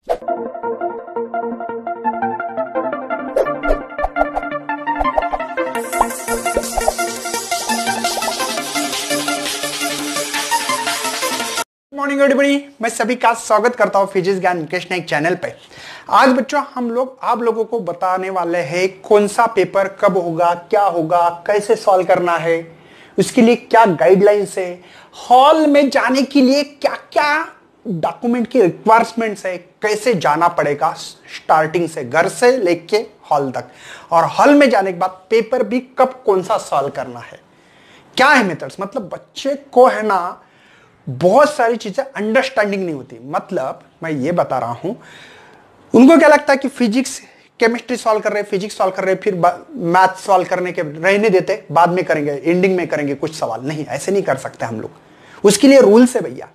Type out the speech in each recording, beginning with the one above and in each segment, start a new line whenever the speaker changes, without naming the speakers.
Morning everybody, मैं सभी का स्वागत करता हूं फिजिक्स ज्ञान मुकेश नाइक चैनल पे। आज बच्चों हम लोग आप लोगों को बताने वाले हैं कौन सा पेपर कब होगा, क्या होगा, कैसे सॉल्व करना है, उसके लिए क्या गाइडलाइंस है, हॉल में जाने के लिए क्या क्या डॉक्यूमेंट की रिक्वायरमेंट्स है, कैसे जाना पड़ेगा स्टार्टिंग से घर से लेके हॉल तक, और हॉल में जाने के बाद पेपर भी कब कौन सा सॉल्व करना है, क्या है मेथड्स। मतलब बच्चे को है ना बहुत सारी चीजें अंडरस्टैंडिंग नहीं होती। मतलब मैं ये बता रहा हूं, उनको क्या लगता है कि फिजिक्स केमिस्ट्री सॉल्व कर रहे, फिजिक्स सॉल्व कर रहे, फिर मैथ सॉल्व करने के रहने देते, बाद में करेंगे, एंडिंग में करेंगे कुछ सवाल। नहीं, ऐसे नहीं कर सकते हम लोग। उसके लिए रूल्स है भैया।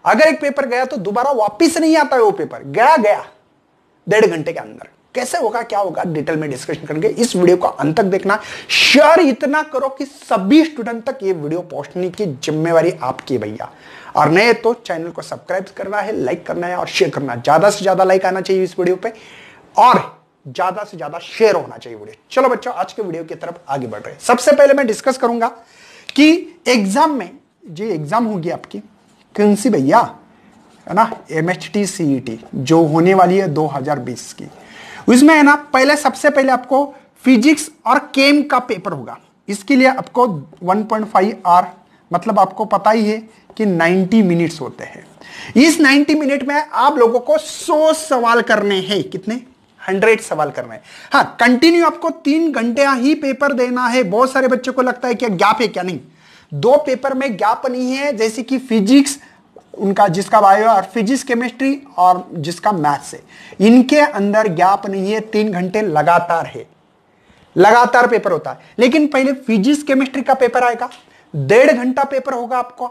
अगर एक पेपर गया तो दोबारा वापिस नहीं आता है। वो पेपर गया 1.5 घंटे के अंदर। कैसे होगा, क्या होगा, डिटेल में डिस्कशन करेंगे। इस वीडियो को अंत तक देखना। शेयर इतना करो कि सभी स्टूडेंट तक ये वीडियो पहुंचने की जिम्मेवारी आपकी भैया। और नए तो चैनल को सब्सक्राइब करना है, लाइक करना है और शेयर करना। ज्यादा से ज्यादा लाइक आना चाहिए इस वीडियो पे और ज्यादा से ज्यादा शेयर होना चाहिए वीडियो। चलो बच्चों, आज के वीडियो की तरफ आगे बढ़ रहे हैं। सबसे पहले मैं डिस्कस करूंगा कि एग्जाम में जो एग्जाम होगी आपकी कौन सी भैया, है ना, MHT CET जो होने वाली है 2020 की, उसमें है ना पहले सबसे पहले आपको फिजिक्स और केम का पेपर होगा। इसके लिए आपको 1.5 आवर, मतलब आपको पता ही है कि 90 मिनट्स होते हैं। इस 90 मिनट में आप लोगों को 100 सवाल करने हैं। कितने? 100 सवाल करने हैं। हाँ, कंटिन्यू आपको 3 घंटे ही पेपर देना है। बहुत सारे बच्चों को लगता है कि गैप है, क्या नहीं। 2 पेपर में गैप नहीं है, जैसे कि फिजिक्स उनका जिसका बायो और फिजिक्स केमिस्ट्री और जिसका मैथ्स है, इनके अंदर गैप नहीं है। 3 घंटे लगातार है, लगातार पेपर होता है। लेकिन पहले फिजिक्स केमिस्ट्री का पेपर आएगा, 1.5 घंटा पेपर होगा आपको,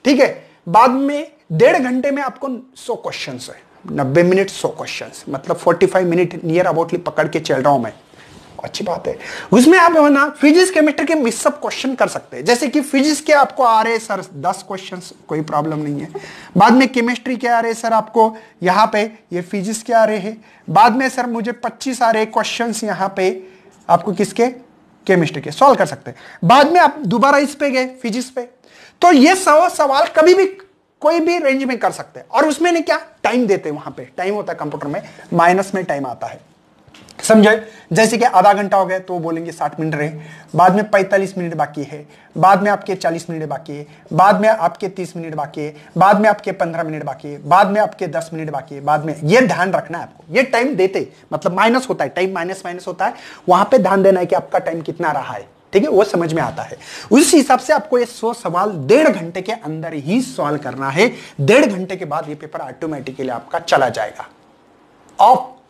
ठीक है। बाद में 1.5 घंटे में आपको 100 क्वेश्चन है, 90 मिनट 100 क्वेश्चन, मतलब 45 मिनट नियर अबाउटली पकड़ के चल रहा हूं मैं। अच्छी बात है। उसमें आप है ना फिजिक्स केमिस्ट्री के मिक्सअप क्वेश्चन कर सकते हैं। जैसे कि फिजिक्स के आपको आ रहे सर 10 क्वेश्चन, कोई प्रॉब्लम नहीं है। बाद में केमिस्ट्री के आ रहे सर आपको यहाँ पे ये फिजिक्स के आ रहे हैं। बाद में सर मुझे 25 आ रहे क्वेश्चन यहाँ पे आपको किसके, केमिस्ट्री के, सॉल्व कर सकते हैं। बाद में आप दोबारा इस पे गए फिजिक्स पे, तो ये 100 सवाल कभी भी कोई भी रेंज में कर सकते हैं। और उसमें ने क्या टाइम देते हैं, वहां पे टाइम होता है कंप्यूटर में, माइनस में टाइम आता है, समझे। जैसे कि आधा घंटा हो गया तो बोलेंगे 60 मिनट रहे, बाद में 45 मिनट बाकी है, बाद में आपके 40 मिनट बाकी है, बाद में आपके 30 मिनट बाकी है, बाद में आपके 15 मिनट बाकी है, बाद में आपके 10 मिनट बाकी है, बाद में। ये ध्यान रखना है आपको। ये टाइम देते मतलब माइनस होता है, टाइम माइनस होता है, वहां पे ध्यान देना है कि आपका टाइम कितना रहा है, ठीक है, वो समझ में आता है। उस हिसाब से आपको ये 100 सवाल 1.5 घंटे के अंदर ही सॉल्व करना है। 1.5 घंटे के बाद ये पेपर ऑटोमेटिकली आपका चला जाएगा।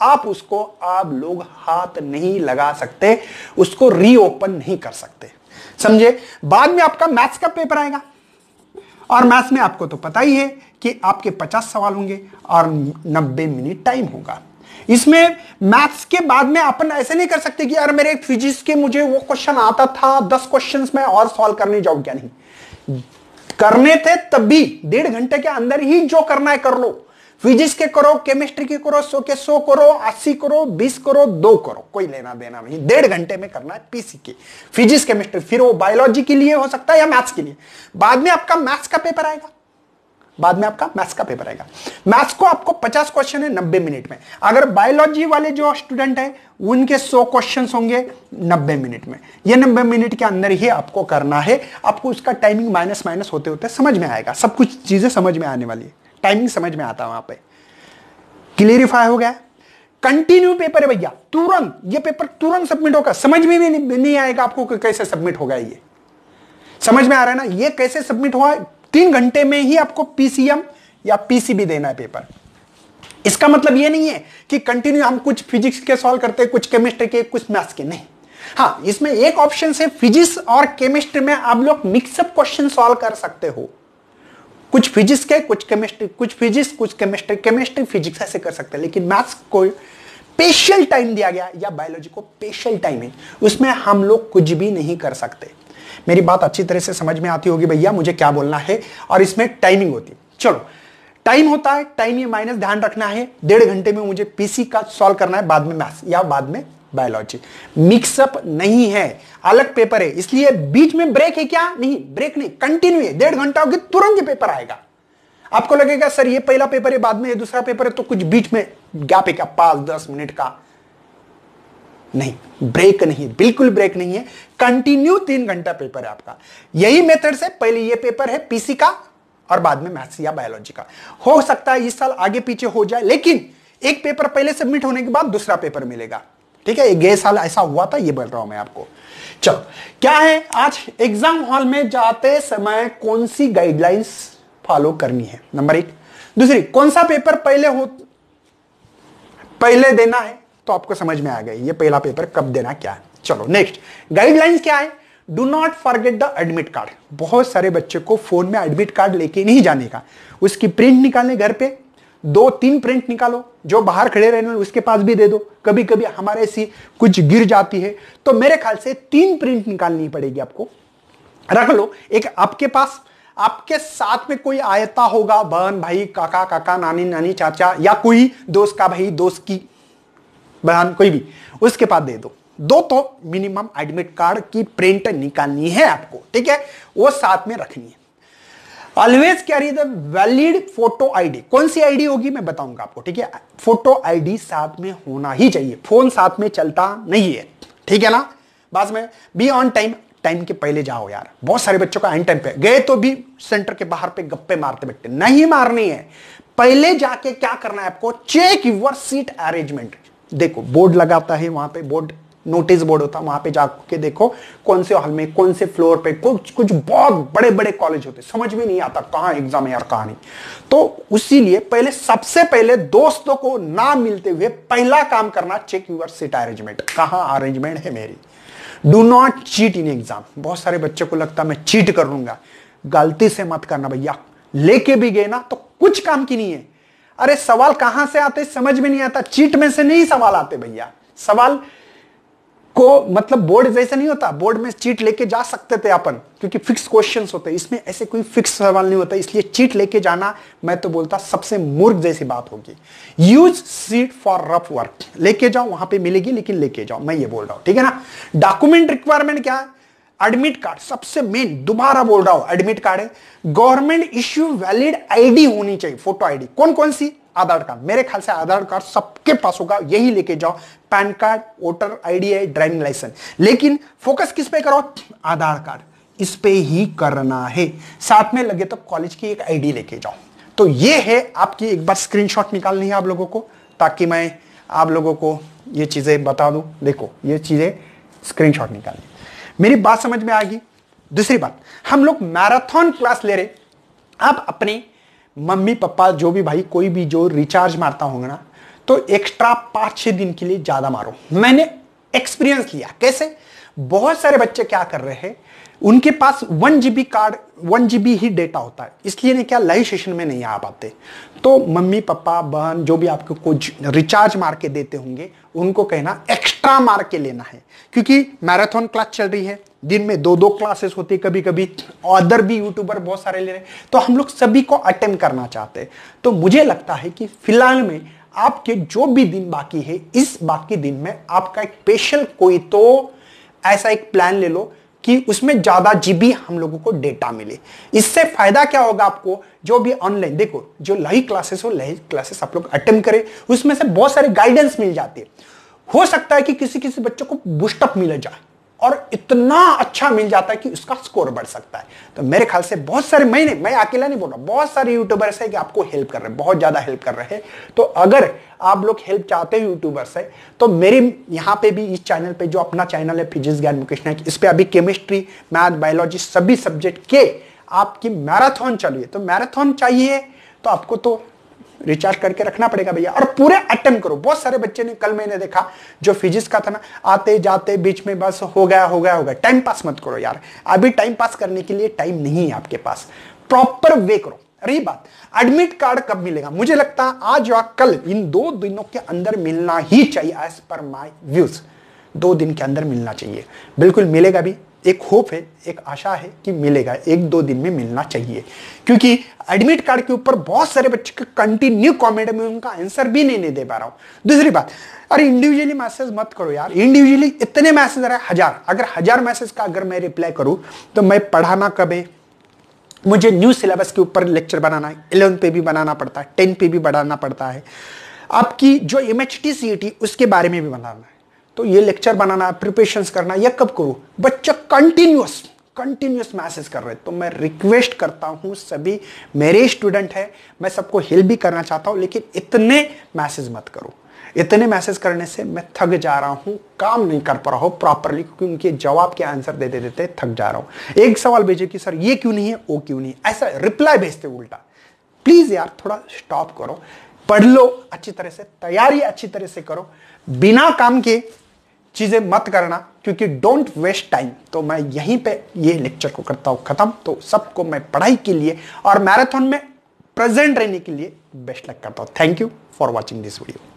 आप उसको आप लोग हाथ नहीं लगा सकते, उसको रीओपन नहीं कर सकते, समझे। बाद में आपका मैथ्स का पेपर आएगा, और मैथ्स में आपको तो पता ही है कि आपके 50 सवाल होंगे और 90 मिनट टाइम होगा। इसमें मैथ्स के बाद में अपन ऐसे नहीं कर सकते कि यार मेरे फिजिक्स के मुझे वो क्वेश्चन आता था, 10 क्वेश्चन में और सॉल्व करने जाऊं, क्या नहीं करने थे तभी 1.5 घंटे के अंदर ही जो करना है कर लो। फिजिक्स के करो, केमिस्ट्री के करो, 100 के 100 करो, 80 करो, 20 करो, 2 करो, कोई लेना देना नहीं। 1.5 घंटे में करना है पीसी के फिजिक्स केमिस्ट्री, फिर वो बायोलॉजी के लिए हो सकता है या मैथ्स के लिए। बाद में आपका मैथ्स का पेपर आएगा, बाद में आपका मैथ्स का पेपर आएगा। मैथ्स को आपको 50 क्वेश्चन है 90 मिनट में। अगर बायोलॉजी वाले जो स्टूडेंट है उनके 100 क्वेश्चन होंगे 90 मिनट में। ये 90 मिनट के अंदर ही आपको करना है। आपको उसका टाइमिंग माइनस होते होते समझ में आएगा, सब कुछ चीजें समझ में आने वाली है, टाइमिंग समझ में आता है वहां पे। क्लियरिफाई हो गया। कंटिन्यू पेपर है भैया, तुरंत ये पेपर तुरंत सबमिट होगा। समझ में भी नहीं आएगा आपको कि कैसे सबमिट होगा। ये समझ में आ रहा है ना, ये कैसे सबमिट हुआ। 3 घंटे में ही आपको PCM या PCB देना है पेपर। इसका मतलब ये नहीं है कि कंटिन्यू हम कुछ फिजिक्स के सॉल्व करते हैं, कुछ केमिस्ट्री के, कुछ मैथ्स के, नहीं। हाँ, इसमें एक ऑप्शन से फिजिक्स और केमिस्ट्री में आप लोग मिक्सअप क्वेश्चन सॉल्व कर सकते हो। कुछ फिजिक्स के, कुछ केमिस्ट्री, कुछ फिजिक्स, कुछ केमिस्ट्री, केमिस्ट्री फिजिक्स, ऐसे कर सकते हैं। लेकिन मैथ्स को स्पेशल टाइम दिया गया या बायोलॉजी को स्पेशल टाइम है, उसमें हम लोग कुछ भी नहीं कर सकते। मेरी बात अच्छी तरह से समझ में आती होगी भैया मुझे क्या बोलना है, और इसमें टाइमिंग होती है। चलो टाइम होता है, टाइम ये माइनस ध्यान रखना है। 1.5 घंटे में मुझे पीसी का सॉल्व करना है, बाद में मैथ्स या बाद में बायोलॉजी। मिक्सअप नहीं है, अलग पेपर है, इसलिए बीच में ब्रेक है क्या? नहीं, ब्रेक नहीं, कंटिन्यू है। 1.5 घंटा होगी तुरंत ये पेपर आएगा। आपको लगेगा सर ये पहला पेपर है, बाद में ये दूसरा पेपर है, तो कुछ बीच में गैप है क्या 5-10 मिनट का? नहीं, ब्रेक नहीं, बिल्कुल ब्रेक नहीं है, कंटिन्यू 3 घंटा पेपर है आपका। यही मेथड से पहले ये पेपर है पीसी का और बाद में मैथ्स या बायोलॉजी का। हो सकता है इस साल आगे पीछे हो जाए, लेकिन एक पेपर पहले सबमिट होने के बाद दूसरा पेपर मिलेगा। ठीक है, गए साल ऐसा हुआ था, ये बोल रहा हूं मैं आपको। चलो, क्या है आज एग्जाम हॉल में जाते समय कौन सी गाइडलाइंस फॉलो करनी है? नंबर 1। दूसरी, कौन सा पेपर पहले देना है, तो आपको समझ में आ गया ये पहला पेपर कब देना क्या है। चलो नेक्स्ट, गाइडलाइंस क्या है? Do not forget the admit card. बहुत सारे बच्चे को फोन में एडमिट कार्ड लेके नहीं जाने का, उसकी प्रिंट निकालने घर पे 2-3 प्रिंट निकालो, जो बाहर खड़े रहने उसके पास भी दे दो। कभी कभी हमारे ऐसी कुछ गिर जाती है, तो मेरे ख्याल से 3 प्रिंट निकालनी पड़ेगी आपको। रख लो एक आपके पास, आपके साथ में कोई आयता होगा, बहन भाई, काका काका, नानी नानी, चाचा, या कोई दोस्त का भाई, दोस्त की बहन, कोई भी, उसके पास दे दो। 2 तो मिनिमम एडमिट कार्ड की प्रिंट निकालनी है आपको। ठीक है, वो साथ में रखनी है। Always carry the valid photo ID. कौन सी आईडी होगी मैं बताऊंगा आपको। ठीक है, फोटो आईडी साथ में होना ही चाहिए, फोन साथ में चलता नहीं है। ठीक है ना, बस में बी ऑन टाइम, टाइम के पहले जाओ यार। बहुत सारे बच्चों का एंड टाइम पे गए तो भी सेंटर के बाहर पे गप्पे मारते बैठते, नहीं मारनी है। पहले जाके क्या करना है आपको? Check your seat arrangement. देखो बोर्ड लगाता है वहां पे, बोर्ड नोटिस बोर्ड होता है, वहां पे जाके देखो कौन से हॉल में, कौन से फ्लोर पे। कुछ बहुत बड़े बड़े कॉलेज होते, समझ में नहीं आता कहां एग्जाम है यार, कहां नहीं। तो इसीलिए पहले, सबसे पहले दोस्तों को ना मिलते हुए पहला काम करना, चेक यूर सीट अरेंजमेंट, कहां अरेंजमेंट है मेरी। Do not cheat in exam. बहुत सारे बच्चों को लगता मैं चीट कर लूंगा, गलती से मत करना भैया। लेके भी गए ना तो कुछ काम की नहीं है। अरे सवाल कहां से आते समझ में नहीं आता, चीट में से नहीं सवाल आते भैया। सवाल को मतलब बोर्ड जैसे नहीं होता, बोर्ड में चीट लेके जा सकते थे अपन, क्योंकि फिक्स क्वेश्चंस होते हैं, इसमें ऐसे कोई फिक्स सवाल नहीं होता, इसलिए चीट लेके जाना मैं तो बोलता सबसे मूर्ख जैसी बात होगी। Use seat for rough work, लेके जाओ, वहां पे मिलेगी, लेकिन लेके जाओ, मैं ये बोल रहा हूं। ठीक है ना। डॉक्यूमेंट रिक्वायरमेंट क्या है? एडमिट कार्ड सबसे मेन, दोबारा बोल रहा हूं, एडमिट कार्ड है। गवर्नमेंट इश्यू वैलिड आईडी होनी चाहिए, फोटो आईडी। कौन कौन सी? आधार कार्ड, मेरे ख्याल से आधार कार्ड सबके पास होगा, यही लेके जाओ। पैन कार्ड, वोटर आईडी है, ड्राइविंग लाइसेंस, लेकिन फोकस किस पे करो? आधार कार्ड, इस पे ही करना है। साथ में लगे तो कॉलेज की एक आईडी लेके जाओ। तो ये है आपकी, एक बार स्क्रीनशॉट निकालनी है आप लोगों को, ताकि मैं आप लोगों को ये चीजें बता दूं। देखो ये चीजें स्क्रीनशॉट निकालनी, मेरी बात समझ में आ गई। दूसरी बात, हम लोग मैराथन क्लास ले रहे, आप अपने मम्मी पापा जो भी भाई, कोई भी जो रिचार्ज मारता होगा ना, तो एक्स्ट्रा 5-6 दिन के लिए ज्यादा मारो। मैंने एक्सपीरियंस लिया। कैसे? बहुत सारे बच्चे क्या कर रहे हैं, उनके पास 1 GB कार्ड, 1 GB ही डेटा होता है, इसलिए क्या लाइव सेशन में नहीं आ पाते। तो मम्मी पापा बहन जो भी आपको कुछ रिचार्ज मार के देते होंगे, उनको कहना एक्स्ट्रा मार के लेना है, क्योंकि मैराथन क्लास चल रही है, दिन में 2-2 क्लासेस होती है, कभी कभी अदर भी यूट्यूबर बहुत सारे ले रहे हैं, तो हम लोग सभी को अटेंड करना चाहते हैं। तो मुझे लगता है कि फिलहाल में आपके जो भी दिन बाकी है, इस बाकी दिन में आपका एक स्पेशल कोई तो ऐसा एक प्लान ले लो कि उसमें ज्यादा जीबी हम लोगों को डेटा मिले। इससे फायदा क्या होगा आपको? जो भी ऑनलाइन, देखो जो लाइव क्लासेस हो, लाइव क्लासेस आप लोग अटेंड करें, उसमें से बहुत सारे गाइडेंस मिल जाती है। हो सकता है कि किसी किसी बच्चों को बूस्टअप मिल जाए और इतना अच्छा मिल जाता है कि उसका स्कोर बढ़ सकता है। तो मेरे ख्याल से बहुत सारे, मैं अकेला नहीं बोल रहा, बहुत सारे यूट्यूबर्स है कि आपको हेल्प कर रहे हैं, बहुत ज्यादा हेल्प कर रहे हैं। तो अगर आप लोग हेल्प चाहते हो यूट्यूबर्स है, तो मेरे यहाँ पे भी इस चैनल पे, जो अपना चैनल है फिजिक्स ज्ञान मुकेश नायक, इस पे अभी केमिस्ट्री, मैथ, बायोलॉजी सभी सब्जेक्ट के आपकी मैराथन चलिए। तो मैराथन चाहिए तो आपको तो रिचार्ज करके रखना पड़ेगा भैया, और पूरे अटेम्प्ट करो। बहुत सारे बच्चे ने, कल मैंने देखा जो फिजिक्स का था ना, आते जाते बीच में बस हो गया। टाइम पास मत करो यार, अभी टाइम पास करने के लिए टाइम नहीं है आपके पास, प्रॉपर वे करो। रही बात एडमिट कार्ड कब मिलेगा, मुझे लगता है आज या कल, इन 2 दिनों के अंदर मिलना ही चाहिए, एज पर माई व्यूज 2 दिन के अंदर मिलना चाहिए। बिल्कुल मिलेगा भी, एक होप है, एक आशा है कि मिलेगा, 1-2 दिन में मिलना चाहिए, क्योंकि एडमिट कार्ड के ऊपर बहुत सारे बच्चे के कंटिन्यू कमेंट में उनका आंसर भी नहीं दे पा रहा हूं। दूसरी बात, अरे इंडिविजुअली मैसेज मत करो यार, इंडिविजुअली इतने मैसेज आ रहे हैं 1000, अगर 1000 मैसेज का अगर मैं रिप्लाई करूं तो मैं पढ़ाना कब है? मुझे न्यू सिलेबस के ऊपर लेक्चर बनाना है, 11 पे भी बनाना पड़ता है, 10 पे भी बनाना पड़ता है, आपकी जो MHT CET उसके बारे में भी बनाना है, तो ये लेक्चर बनाना, प्रिपरेशंस करना, ये कब करूं? बच्चा कंटिन्यूस मैसेज कर रहे हैं। तो मैं रिक्वेस्ट करता हूं, सभी मेरे स्टूडेंट है, मैं सबको हेल्प भी करना चाहता हूं, लेकिन इतने मैसेज मत करो। इतने मैसेज करने से मैं थक जा रहा हूं, काम नहीं कर पा रहा हूं प्रॉपरली, क्योंकि उनके जवाब के आंसर देते देते थक जा रहा हूं। एक सवाल भेजे कि सर ये क्यों नहीं है, वो क्यों नहीं, ऐसा रिप्लाई भेजते उल्टा। प्लीज यार थोड़ा स्टॉप करो, पढ़ लो अच्छी तरह से, तैयारी अच्छी तरह से करो, बिना काम के चीजें मत करना, क्योंकि डोंट वेस्ट टाइम। तो मैं यहीं पे ये लेक्चर को करता हूं खत्म। तो सबको मैं पढ़ाई के लिए और मैराथन में प्रेजेंट रहने के लिए बेस्ट लक करता हूं। Thank you for watching this video.